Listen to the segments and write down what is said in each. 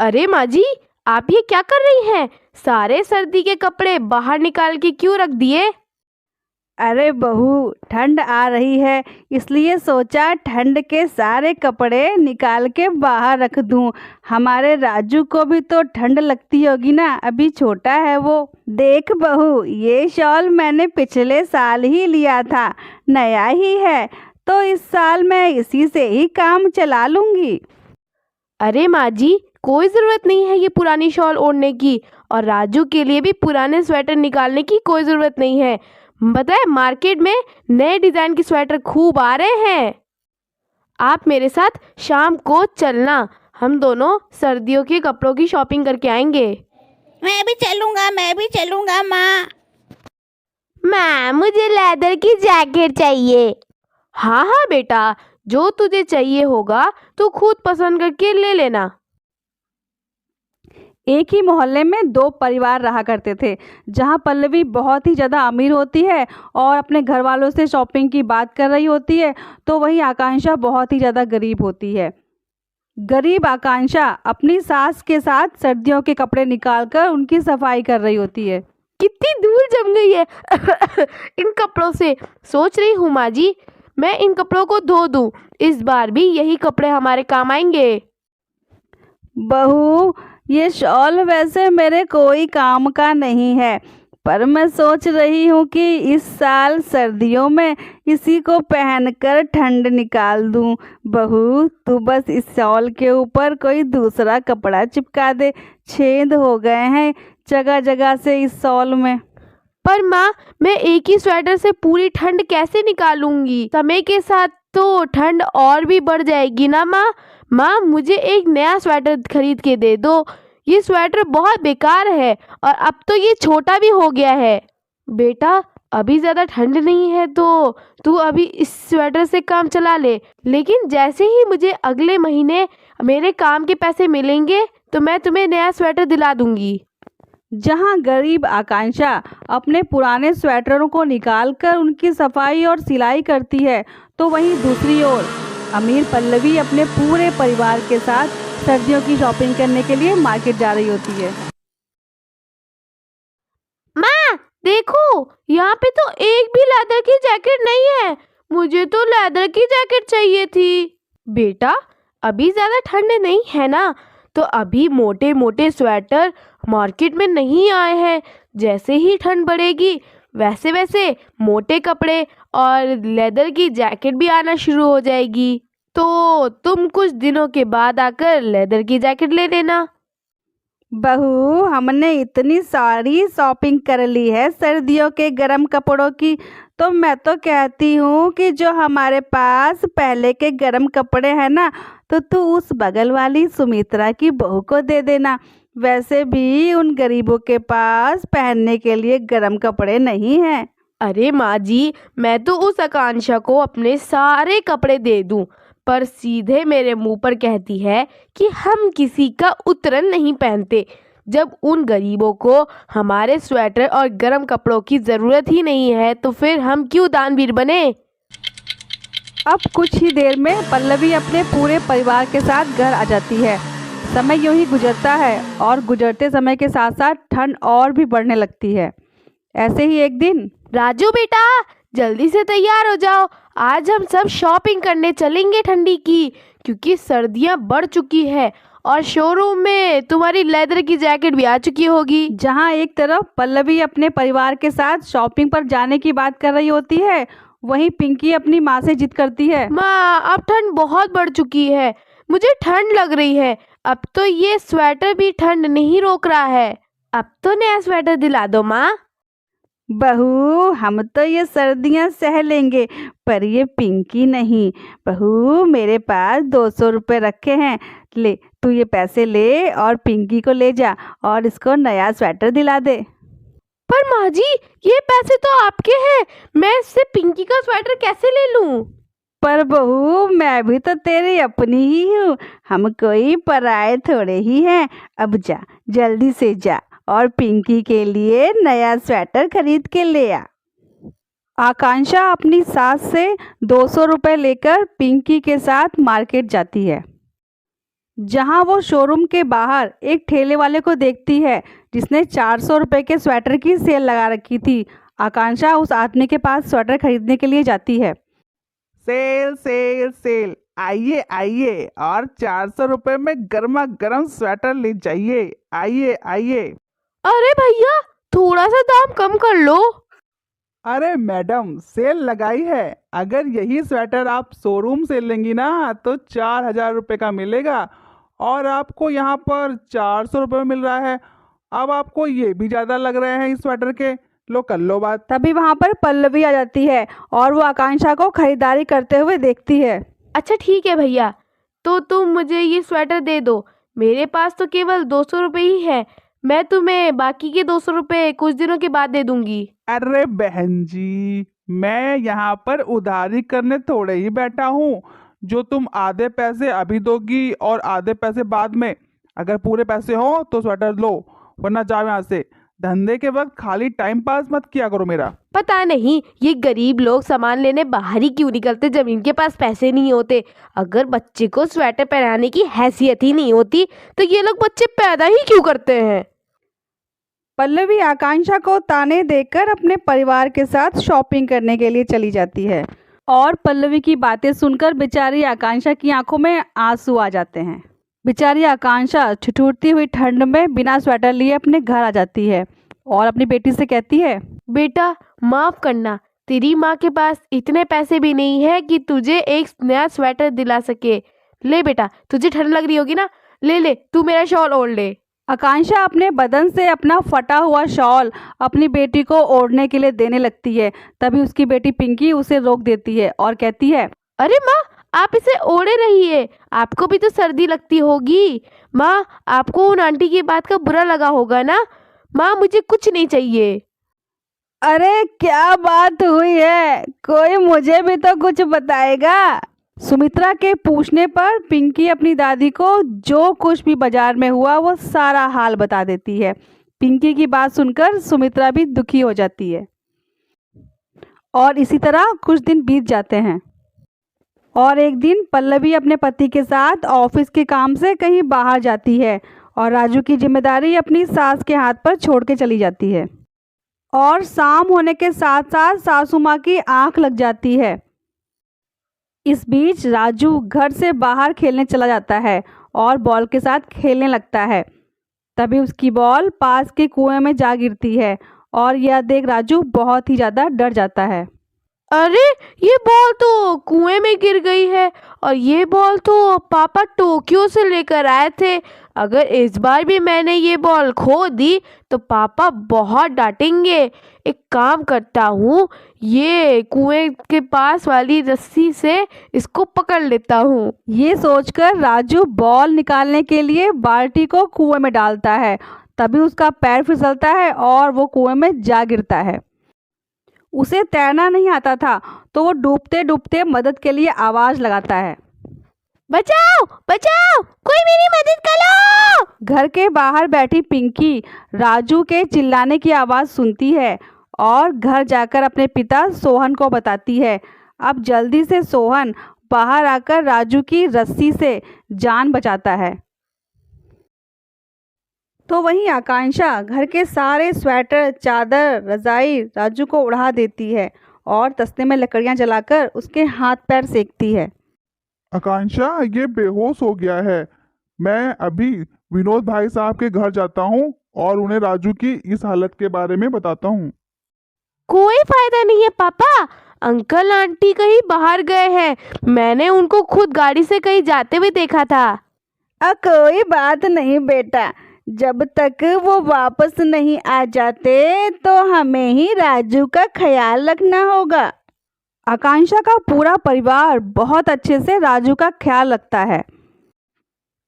अरे माँ जी, आप ये क्या कर रही हैं? सारे सर्दी के कपड़े बाहर निकाल के क्यों रख दिए? अरे बहू, ठंड आ रही है इसलिए सोचा ठंड के सारे कपड़े निकाल के बाहर रख दूं। हमारे राजू को भी तो ठंड लगती होगी ना, अभी छोटा है वो। देख बहू, ये शॉल मैंने पिछले साल ही लिया था, नया ही है, तो इस साल मैं इसी से ही काम चला लूंगी। अरे माँ जी, कोई ज़रूरत नहीं है ये पुरानी शॉल ओढ़ने की, और राजू के लिए भी पुराने स्वेटर निकालने की कोई ज़रूरत नहीं है। पता है, मार्केट में नए डिज़ाइन के स्वेटर खूब आ रहे हैं। आप मेरे साथ शाम को चलना, हम दोनों सर्दियों के कपड़ों की शॉपिंग करके आएंगे। मैं भी चलूँगा माँ। माँ, मुझे लेदर की जैकेट चाहिए। हाँ हाँ बेटा, जो तुझे चाहिए होगा तू खुद पसंद करके ले लेना। एक ही मोहल्ले में दो परिवार रहा करते थे, जहां पल्लवी बहुत ही ज़्यादा अमीर होती है और अपने घर वालों से शॉपिंग की बात कर रही होती है, तो वहीं आकांक्षा बहुत ही ज़्यादा गरीब होती है। गरीब आकांक्षा अपनी सास के साथ सर्दियों के कपड़े निकालकर उनकी सफाई कर रही होती है। कितनी धूल जम गई है इन कपड़ों से। सोच रही हूँ माँ जी, मैं इन कपड़ों को धो दूँ। इस बार भी यही कपड़े हमारे काम आएंगे। बहू, ये शॉल वैसे मेरे कोई काम का नहीं है, पर मैं सोच रही हूँ कि इस साल सर्दियों में इसी को पहनकर ठंड निकाल दूँ। बहू, तू बस इस शॉल के ऊपर कोई दूसरा कपड़ा चिपका दे, छेद हो गए हैं जगह जगह से इस शॉल में। पर माँ, मैं एक ही स्वेटर से पूरी ठंड कैसे निकालूंगी? समय के साथ तो ठंड और भी बढ़ जाएगी ना माँ। माँ, मुझे एक नया स्वेटर खरीद के दे दो। ये स्वेटर बहुत बेकार है और अब तो ये छोटा भी हो गया है। बेटा, अभी ज़्यादा ठंड नहीं है तो तू अभी इस स्वेटर से काम चला ले, लेकिन जैसे ही मुझे अगले महीने मेरे काम के पैसे मिलेंगे तो मैं तुम्हें नया स्वेटर दिला दूंगी। जहां गरीब आकांक्षा अपने पुराने स्वेटरों को निकालकर उनकी सफाई और सिलाई करती है, तो वहीं दूसरी ओर अमीर पल्लवी अपने पूरे परिवार के साथ सर्दियों की शॉपिंग करने के लिए मार्केट जा रही होती है। माँ, देखो, यहाँ पे तो एक भी लेदर की जैकेट नहीं है। मुझे तो लेदर की जैकेट चाहिए थी। बेटा, अभी ज़्यादा ठंड नहीं है ना, तो अभी मोटे मोटे स्वेटर मार्केट में नहीं आए हैं। जैसे ही ठंड बढ़ेगी वैसे वैसे मोटे कपड़े और लेदर की जैकेट भी आना शुरू हो जाएगी। तो तुम कुछ दिनों के बाद आकर लेदर की जैकेट ले लेना। बहू, हमने इतनी सारी शॉपिंग कर ली है सर्दियों के गर्म कपड़ों की, तो मैं तो कहती हूँ कि जो हमारे पास पहले के गर्म कपड़े हैं ना, तो तू उस बगल वाली सुमित्रा की बहू को दे देना। वैसे भी उन गरीबों के पास पहनने के लिए गर्म कपड़े नहीं हैं। अरे माँ जी, मैं तो उस आकांक्षा को अपने सारे कपड़े दे दूं, पर सीधे मेरे मुंह पर कहती है कि हम किसी का उतरन नहीं पहनते। जब उन गरीबों को हमारे स्वेटर और गर्म कपड़ों की ज़रूरत ही नहीं है तो फिर हम क्यों दानवीर बने? अब कुछ ही देर में पल्लवी अपने पूरे परिवार के साथ घर आ जाती है। समय यूं ही गुजरता है और गुजरते समय के साथ साथ ठंड और भी बढ़ने लगती है। ऐसे ही एक दिन राजू बेटा, जल्दी से तैयार हो जाओ। आज हम सब शॉपिंग करने चलेंगे ठंडी की, क्योंकि सर्दियां बढ़ चुकी है और शोरूम में तुम्हारी लेदर की जैकेट भी आ चुकी होगी। जहां एक तरफ पल्लवी अपने परिवार के साथ शॉपिंग पर जाने की बात कर रही होती है, वहीं पिंकी अपनी माँ से जिद करती है। माँ, अब ठंड बहुत बढ़ चुकी है, मुझे ठंड लग रही है। अब तो ये स्वेटर भी ठंड नहीं रोक रहा है। अब तो नया स्वेटर दिला दो माँ। बहू, हम तो ये सर्दियां सह लेंगे, पर ये पिंकी नहीं। बहू, मेरे पास 200 रुपये रखे हैं, ले तू ये पैसे ले और पिंकी को ले जा और इसको नया स्वेटर दिला दे। पर माँ जी, ये पैसे तो आपके हैं, मैं इससे पिंकी का स्वेटर कैसे ले लूं? पर बहू, मैं भी तो तेरी अपनी ही हूँ, हम कोई पराए थोड़े ही हैं। अब जा, जल्दी से जा और पिंकी के लिए नया स्वेटर खरीद के ले आ। आकांक्षा अपनी सास से 200 रुपये लेकर पिंकी के साथ मार्केट जाती है। जहां वो शोरूम के बाहर एक ठेले वाले को देखती है जिसने 400 रुपये के स्वेटर की सेल लगा रखी थी। आकांक्षा उस आदमी के पास स्वेटर खरीदने के लिए जाती है। सेल सेल सेल, आइए आइए और 400 रुपये में गर्मा गर्म स्वेटर ले जाइए। आइए आइए। अरे भैया, थोड़ा सा दाम कम कर लो। अरे मैडम, सेल लगाई है। अगर यही स्वेटर आप शोरूम से लेंगी ना तो 4,000 रुपये का मिलेगा और आपको यहाँ पर 400 रुपये में मिल रहा है। अब आपको ये भी ज़्यादा लग रहे हैं इस स्वेटर के। लो कर लो बात। तभी वहां पर पल्लवी आ जाती है और वो आकांक्षा को खरीदारी करते हुए देखती है। अच्छा ठीक है भैया, तो तुम मुझे ये स्वेटर दे दो। मेरे पास तो केवल 200 रुपये ही है। मैं तुम्हें बाकी के 200 रुपये कुछ दिनों के बाद दे दूंगी। अरे बहन जी, मैं यहाँ पर उधारी करने थोड़े ही बैठा हूँ जो तुम आधे पैसे अभी दोगी और आधे पैसे बाद में। अगर पूरे पैसे हो तो स्वेटर लो, वरना जाओ यहाँ से। धंधे के वक्त खाली टाइम पास मत किया करो मेरा। पता नहीं ये गरीब लोग सामान लेने बाहर ही क्यों निकलते जब इनके पास पैसे नहीं होते। अगर बच्चे को स्वेटर पहनाने की हैसियत ही नहीं होती तो ये लोग बच्चे पैदा ही क्यों करते हैं। पल्लवी आकांक्षा को ताने देकर अपने परिवार के साथ शॉपिंग करने के लिए चली जाती है और पल्लवी की बातें सुनकर बेचारी आकांक्षा की आंखों में आंसू आ जाते हैं। बेचारी आकांक्षा ठिठुरती हुई ठंड में बिना स्वेटर लिए अपने घर आ जाती है और अपनी बेटी से कहती है, बेटा माफ करना, तेरी माँ के पास इतने पैसे भी नहीं है कि तुझे एक नया स्वेटर दिला सके। ले बेटा, तुझे ठंड लग रही होगी ना, ले ले तू मेरा शॉल ओढ़ ले। आकांक्षा अपने बदन से अपना फटा हुआ शॉल अपनी बेटी को ओढ़ने के लिए देने लगती है। तभी उसकी बेटी पिंकी उसे रोक देती है और कहती है, अरे माँ, आप इसे ओढ़े रहिए, आपको भी तो सर्दी लगती होगी। माँ, आपको उन आंटी की बात का बुरा लगा होगा ना। माँ, मुझे कुछ नहीं चाहिए। अरे क्या बात हुई है, कोई मुझे भी तो कुछ बताएगा। सुमित्रा के पूछने पर पिंकी अपनी दादी को जो कुछ भी बाजार में हुआ वो सारा हाल बता देती है। पिंकी की बात सुनकर सुमित्रा भी दुखी हो जाती है और इसी तरह कुछ दिन बीत जाते हैं। और एक दिन पल्लवी अपने पति के साथ ऑफिस के काम से कहीं बाहर जाती है और राजू की जिम्मेदारी अपनी सास के हाथ पर छोड़ के चली जाती है। और शाम होने के साथ साथ सासू माँ की आंख लग जाती है। इस बीच राजू घर से बाहर खेलने चला जाता है और बॉल के साथ खेलने लगता है। तभी उसकी बॉल पास के कुएं में जा गिरती है और यह देख राजू बहुत ही ज़्यादा डर जाता है। अरे ये बॉल तो कुएं में गिर गई है और ये बॉल तो पापा टोक्यो से लेकर आए थे। अगर इस बार भी मैंने ये बॉल खो दी तो पापा बहुत डांटेंगे। एक काम करता हूँ, ये कुएं के पास वाली रस्सी से इसको पकड़ लेता हूँ। ये सोचकर राजू बॉल निकालने के लिए बाल्टी को कुएं में डालता है। तभी उसका पैर फिसलता है और वो कुएं में जा गिरता है। उसे तैरना नहीं आता था तो वो डूबते डूबते मदद के लिए आवाज़ लगाता है, बचाओ बचाओ, कोई मेरी मदद करो। घर के बाहर बैठी पिंकी राजू के चिल्लाने की आवाज़ सुनती है और घर जाकर अपने पिता सोहन को बताती है। अब जल्दी से सोहन बाहर आकर राजू की रस्सी से जान बचाता है। तो वहीं आकांक्षा घर के सारे स्वेटर, चादर, रजाई राजू को उड़ा देती है और तस्ते में लकड़ियां जलाकर उसके हाथ पैर सेकती है। आकांक्षा, ये बेहोश हो गया है। मैं अभी विनोद भाई साहब के घर जाता हूँ और उन्हें राजू की इस हालत के बारे में बताता हूँ। कोई फायदा नहीं है पापा, अंकल आंटी कहीं बाहर गए हैं। मैंने उनको खुद गाड़ी से कहीं जाते हुए देखा था। कोई बात नहीं बेटा, जब तक वो वापस नहीं आ जाते तो हमें ही राजू का ख्याल रखना होगा। आकांक्षा का पूरा परिवार बहुत अच्छे से राजू का ख्याल रखता है।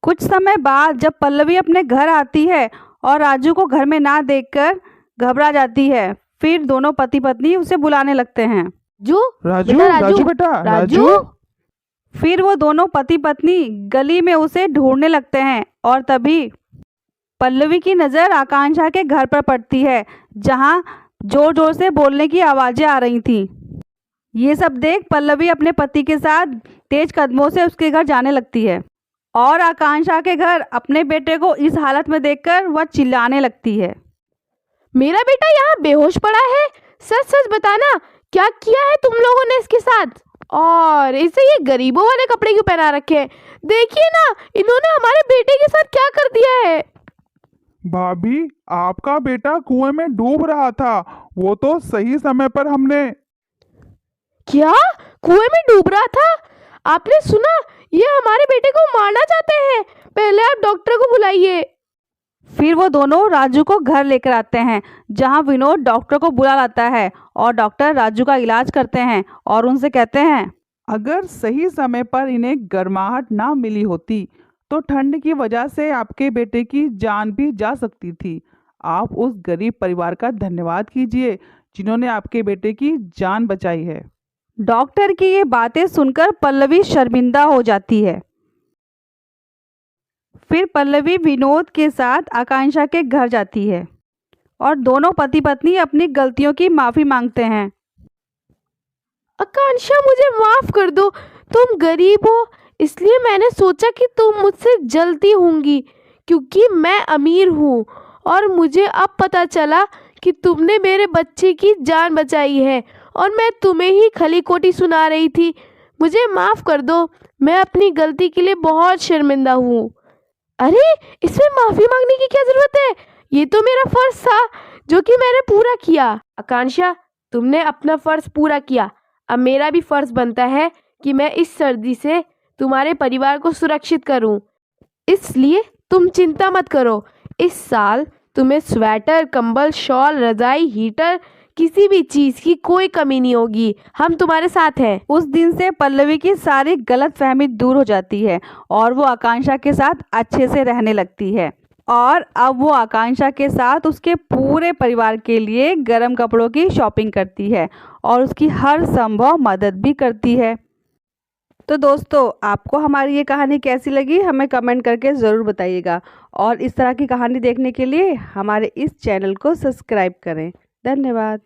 कुछ समय बाद जब पल्लवी अपने घर आती है और राजू को घर में ना देखकर घबरा जाती है, फिर दोनों पति पत्नी उसे बुलाने लगते हैं। राजू बेटा, राजू बेटा राजू। फिर वो दोनों पति पत्नी गली में उसे ढूंढने लगते हैं और तभी पल्लवी की नज़र आकांक्षा के घर पर पड़ती है, जहां जोर जोर से बोलने की आवाज़ें आ रही थीं। ये सब देख पल्लवी अपने पति के साथ तेज कदमों से उसके घर जाने लगती है और आकांक्षा के घर अपने बेटे को इस हालत में देखकर वह चिल्लाने लगती है। मेरा बेटा यहाँ बेहोश पड़ा है, सच सच बताना क्या किया है तुम लोगों ने इसके साथ, और इसे ये गरीबों वाले कपड़े क्यों पहना रखे हैं? देखिए ना, इन्होंने हमारे बेटे के साथ क्या कर दिया है। भाभी, आपका बेटा कुएं में डूब रहा था, वो तो सही समय पर हमने। क्या कुएं में डूब रहा था? आपने सुना, ये हमारे बेटे को मारना चाहते हैं। पहले आप डॉक्टर को बुलाइए। फिर वो दोनों राजू को घर लेकर आते हैं, जहां विनोद डॉक्टर को बुला लाता है और डॉक्टर राजू का इलाज करते हैं और उनसे कहते हैं, अगर सही समय पर इन्हें गर्माहट ना मिली होती तो ठंड की वजह से आपके बेटे की जान भी जा सकती थी। आप उस गरीब परिवार का धन्यवाद कीजिए जिन्होंने आपके बेटे की जान बचाई है। डॉक्टर की ये बातें सुनकर पल्लवी शर्मिंदा हो जाती है। फिर पल्लवी विनोद के साथ आकांक्षा के घर जाती है और दोनों पति पत्नी अपनी गलतियों की माफ़ी मांगते हैं। आकांक्षा, मुझे माफ कर दो। तुम गरीब हो, इसलिए मैंने सोचा कि तुम मुझसे जलती होंगी, क्योंकि मैं अमीर हूँ। और मुझे अब पता चला कि तुमने मेरे बच्चे की जान बचाई है और मैं तुम्हें ही खली खोटी सुना रही थी। मुझे माफ़ कर दो, मैं अपनी गलती के लिए बहुत शर्मिंदा हूँ। अरे, इसमें माफ़ी मांगने की क्या ज़रूरत है? ये तो मेरा फ़र्ज़ था जो कि मैंने पूरा किया। आकांक्षा, तुमने अपना फ़र्ज़ पूरा किया, अब मेरा भी फ़र्ज़ बनता है कि मैं इस सर्दी से तुम्हारे परिवार को सुरक्षित करूं। इसलिए तुम चिंता मत करो, इस साल तुम्हें स्वेटर, कंबल, शॉल, रज़ाई, हीटर, किसी भी चीज़ की कोई कमी नहीं होगी। हम तुम्हारे साथ हैं। उस दिन से पल्लवी की सारी गलतफहमी दूर हो जाती है और वो आकांक्षा के साथ अच्छे से रहने लगती है। और अब वो आकांक्षा के साथ उसके पूरे परिवार के लिए गर्म कपड़ों की शॉपिंग करती है और उसकी हर संभव मदद भी करती है। तो दोस्तों, आपको हमारी ये कहानी कैसी लगी हमें कमेंट करके ज़रूर बताइएगा, और इस तरह की कहानी देखने के लिए हमारे इस चैनल को सब्सक्राइब करें। धन्यवाद।